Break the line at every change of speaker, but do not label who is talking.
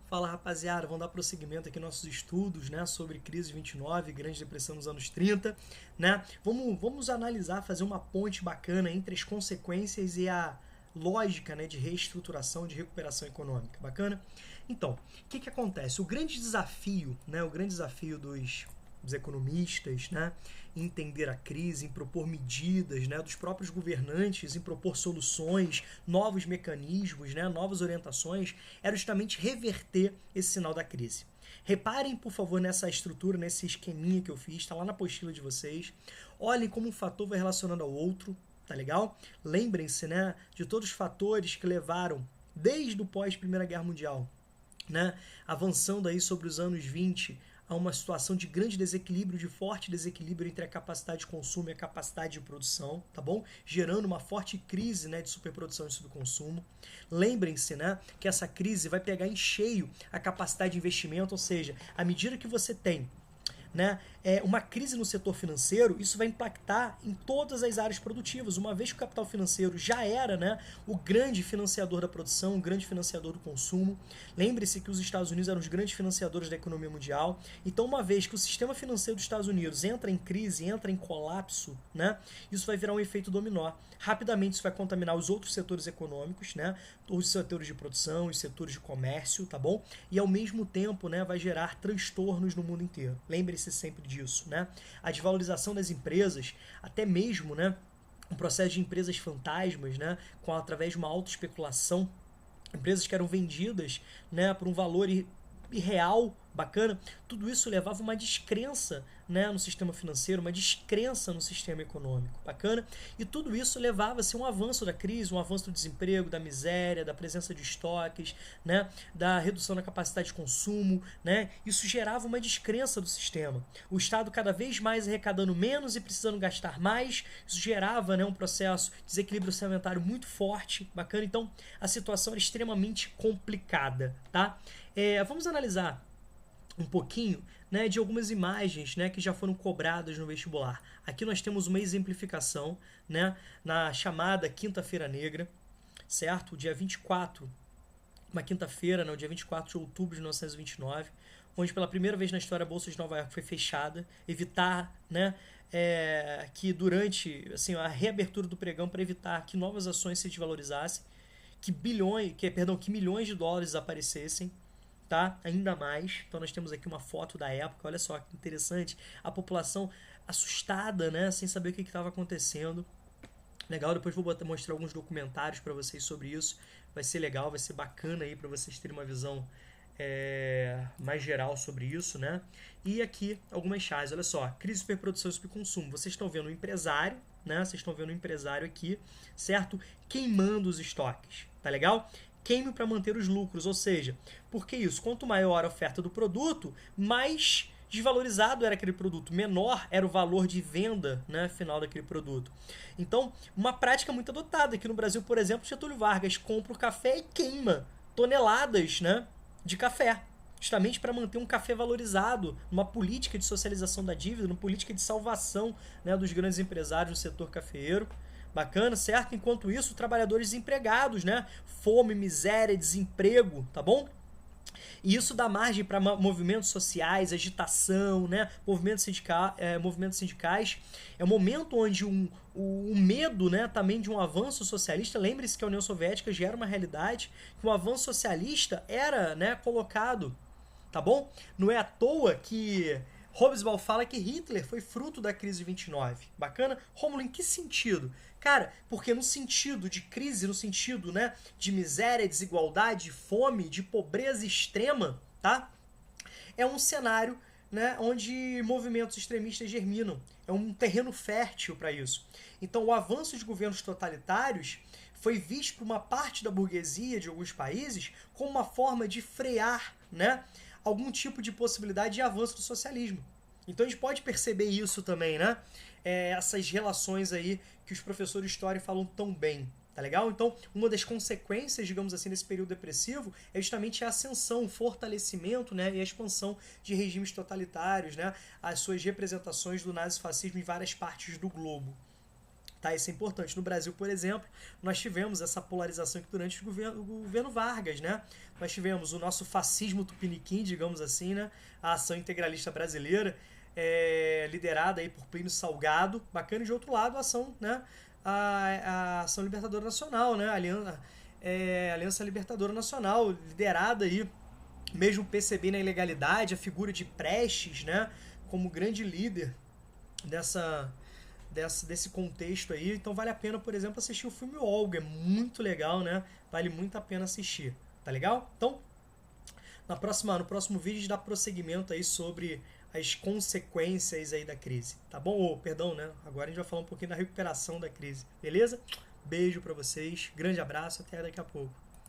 Fala rapaziada, vamos dar prosseguimento aqui aos nossos estudos, né, sobre crise de 29, Grande Depressão nos anos 30, né? Vamos analisar, fazer uma ponte bacana entre as consequências e a lógica, né, de reestruturação, de recuperação econômica, bacana? Então, o que acontece? O grande desafio, né, o grande desafio dos economistas, né, em entender a crise, em propor medidas, né, dos próprios governantes, em propor soluções, novos mecanismos, né, novas orientações, era justamente reverter esse sinal da crise. Reparem, por favor, nessa estrutura, nesse esqueminha que eu fiz, está lá na apostila de vocês. Olhem como um fator vai relacionando ao outro, tá legal? Lembrem-se, né, de todos os fatores que levaram, desde o pós-Primeira Guerra Mundial, né, avançando aí sobre os anos 20, a uma situação de grande desequilíbrio, de forte desequilíbrio entre a capacidade de consumo e a capacidade de produção, tá bom? Gerando uma forte crise, né, de superprodução e subconsumo. Lembrem-se, né, que essa crise vai pegar em cheio a capacidade de investimento, ou seja, à medida que você tem, né, uma crise no setor financeiro, isso vai impactar em todas as áreas produtivas, uma vez que o capital financeiro já era, né, o grande financiador da produção, o grande financiador do consumo. Lembre-se que os Estados Unidos eram os grandes financiadores da economia mundial. Então, uma vez que o sistema financeiro dos Estados Unidos entra em crise, entra em colapso, né, isso vai virar um efeito dominó. Rapidamente isso vai contaminar os outros setores econômicos, né, os setores de produção, os setores de comércio, tá bom? E ao mesmo tempo, né, vai gerar transtornos no mundo inteiro. Lembre-se sempre disso, né? A desvalorização das empresas, até mesmo, né, um processo de empresas fantasmas, né, através de uma autoespeculação, empresas que eram vendidas, né, por um valor irreal, bacana, tudo isso levava uma descrença, né, no sistema financeiro, uma descrença no sistema econômico, bacana, e tudo isso levava-se a um avanço da crise, um avanço do desemprego, da miséria, da presença de estoques, né, da redução da capacidade de consumo, né, isso gerava uma descrença do sistema. O Estado cada vez mais arrecadando menos e precisando gastar mais, isso gerava, né, um processo de desequilíbrio orçamentário muito forte, bacana, então a situação era extremamente complicada, tá? Vamos analisar um pouquinho, né, de algumas imagens, né, que já foram cobradas no vestibular. Aqui nós temos uma exemplificação, né, na chamada Quinta-feira Negra, certo? O dia 24, uma quinta-feira, no dia 24 de outubro de 1929, onde pela primeira vez na história a Bolsa de Nova York foi fechada, evitar, né, que durante assim, a reabertura do pregão para evitar que novas ações se desvalorizassem, que milhões de dólares aparecessem, tá? Ainda mais. Então nós temos aqui uma foto da época, olha só que interessante, a população assustada, né, sem saber o que estava acontecendo. Legal, depois vou mostrar alguns documentários para vocês sobre isso. Vai ser legal, vai ser bacana aí para vocês terem uma visão mais geral sobre isso, né? E aqui algumas chaves, olha só, crise de superprodução e subconsumo. Vocês estão vendo um empresário, né? Vocês estão vendo um empresário aqui, certo? Queimando os estoques, tá legal? Queime para manter os lucros, ou seja, por que isso? Quanto maior a oferta do produto, mais desvalorizado era aquele produto, menor era o valor de venda, né, final daquele produto. Então, uma prática muito adotada aqui no Brasil, por exemplo, Getúlio Vargas compra o café e queima toneladas, né, de café, justamente para manter um café valorizado, numa política de socialização da dívida, numa política de salvação, né, dos grandes empresários do setor cafeeiro. Bacana, certo? Enquanto isso, trabalhadores desempregados, né? Fome, miséria, desemprego, tá bom? E isso dá margem para movimentos sociais, agitação, né? Movimentos sindicais. É um momento onde o medo, né, também de um avanço socialista. Lembre-se que a União Soviética já era uma realidade, que o avanço socialista era, né, colocado, tá bom? Não é à toa que Hobsbawm fala que Hitler foi fruto da crise de 29. Bacana? Rômulo, em que sentido? Cara, porque no sentido de crise, no sentido, né, de miséria, desigualdade, fome, de pobreza extrema, tá? É um cenário, né, onde movimentos extremistas germinam. É um terreno fértil para isso. Então, o avanço de governos totalitários foi visto por uma parte da burguesia de alguns países como uma forma de frear, né, algum tipo de possibilidade de avanço do socialismo. Então a gente pode perceber isso também, né? Essas relações aí que os professores de história falam tão bem, tá legal? Então, uma das consequências, digamos assim, desse período depressivo é justamente a ascensão, o fortalecimento, né, e a expansão de regimes totalitários, né, as suas representações do nazifascismo em várias partes do globo. Tá, isso é importante. No Brasil, por exemplo, nós tivemos essa polarização aqui durante o governo Vargas, né? Nós tivemos o nosso fascismo tupiniquim, digamos assim, né? A Ação Integralista Brasileira, liderada aí por Plínio Salgado, bacana, e de outro lado a ação, né? A Ação Libertadora Nacional, né? Aliança Libertadora Nacional, liderada aí, mesmo o PCB na ilegalidade, a figura de Prestes, né? Como grande líder desse contexto aí. Então vale a pena, por exemplo, assistir o filme Olga. É muito legal, né? Vale muito a pena assistir. Tá legal? Então, no próximo vídeo a gente dá prosseguimento aí sobre as consequências aí da crise. Tá bom? Perdão, né? Agora a gente vai falar um pouquinho da recuperação da crise. Beleza? Beijo pra vocês. Grande abraço. Até daqui a pouco.